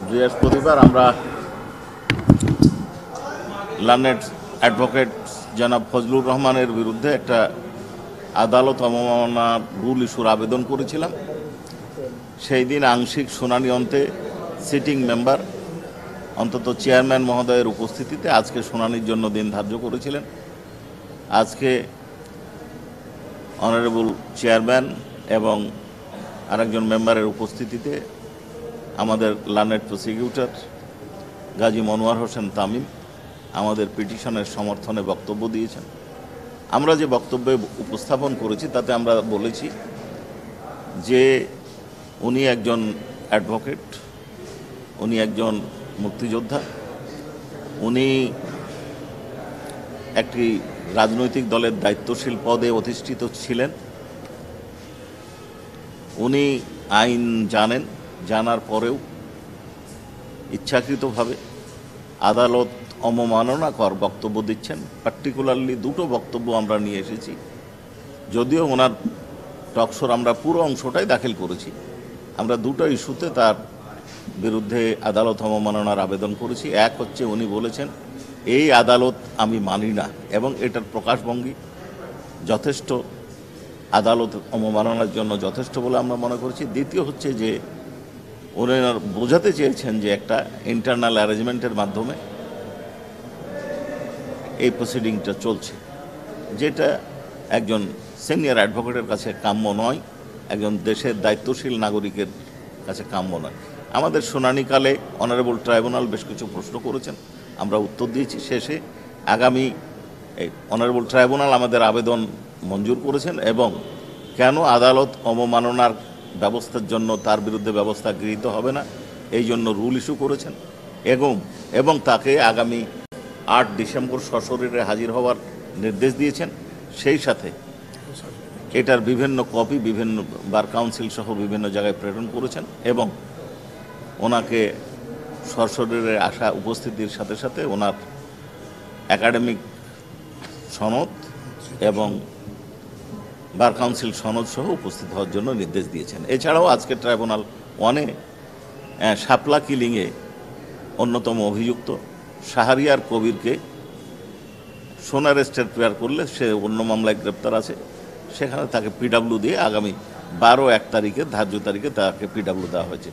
বৃহস্পতিবার আমরা learned advocate জনাব ফজলুর রহমানের বিরুদ্ধে একটা আদালত অবমাননা রুল ইস্যুর আবেদন করেছিলাম। সেই দিন আংশিক শুনানি অন্তে সিটিং মেম্বার অন্তত চেয়ারম্যান মহোদয়ের উপস্থিতিতে আজকে শুনানির জন্য দিন ধার্য করেছিলেন। আজকে অনারেবল চেয়ারম্যান এবং আরেকজন মেম্বারের উপস্থিতিতে আমাদের লার্নেড প্রসিকিউটর গাজী মনোয়ার হোসেন তামিম আমাদের পিটিশনের সমর্থনে বক্তব্য দিয়েছেন। আমরা যে বক্তব্যে উপস্থাপন করেছি তাতে আমরা বলেছি যে উনি একজন অ্যাডভোকেট, উনি একজন মুক্তিযোদ্ধা, উনি একটি রাজনৈতিক দলের দায়িত্বশীল পদে অধিষ্ঠিত ছিলেন। উনি আইন জানেন, জানার পরেও ইচ্ছাকৃতভাবে আদালত অবমাননাকর বক্তব্য দিচ্ছেন। পার্টিকুলারলি দুটো বক্তব্য আমরা নিয়ে এসেছি, যদিও ওনার টকশোর আমরা পুরো অংশটাই দাখিল করেছি। আমরা দুটো ইস্যুতে তার বিরুদ্ধে আদালত অবমাননার আবেদন করেছি। এক হচ্ছে উনি বলেছেন এই আদালত আমি মানি না, এবং এটার প্রকাশভঙ্গি যথেষ্ট আদালত অবমাননার জন্য যথেষ্ট বলে আমরা মনে করছি। দ্বিতীয় হচ্ছে যে ওনারা বোঝাতে চেয়েছেন যে একটা ইন্টারনাল অ্যারেঞ্জমেন্টের মাধ্যমে এই প্রসিডিংটা চলছে, যেটা একজন সিনিয়র অ্যাডভোকেটের কাছে কাম্য নয়, একজন দেশের দায়িত্বশীল নাগরিকের কাছে কাম্য নয়। আমাদের শুনানিকালে অনারেবল ট্রাইব্যুনাল বেশ কিছু প্রশ্ন করেছেন, আমরা উত্তর দিয়েছি। শেষে আগামী অনারেবল ট্রাইব্যুনাল আমাদের আবেদন মঞ্জুর করেছেন এবং কেন আদালত অবমাননার ব্যবস্থার জন্য তার বিরুদ্ধে ব্যবস্থা গৃহীত হবে না এই জন্য রুল ইস্যু করেছেন এবং তাকে আগামী 8 ডিসেম্বর সশরীরে হাজির হওয়ার নির্দেশ দিয়েছেন। সেই সাথে এটার বিভিন্ন কপি বিভিন্ন বার কাউন্সিল সহ বিভিন্ন জায়গায় প্রেরণ করেছেন এবং ওনাকে সশরীরে আসা উপস্থিতির সাথে সাথে ওনার একাডেমিক সনদ এবং বার কাউন্সিল সনদ সহ উপস্থিত হওয়ার জন্য নির্দেশ দিয়েছেন। এছাড়াও আজকে ট্রাইব্যুনাল 1-এ শাপলা কিলিংয়ে অন্যতম অভিযুক্ত শাহরিয়ার কবিরকে সোনার স্টেট প্রেয়ার করলে সে অন্য মামলায় গ্রেপ্তার আছে, সেখানে তাকে পিডাব্লিউ দিয়ে আগামী 12-1 তারিখে ধার্য তারিখে তাকে পিডাব্লিউ দেওয়া হয়েছে।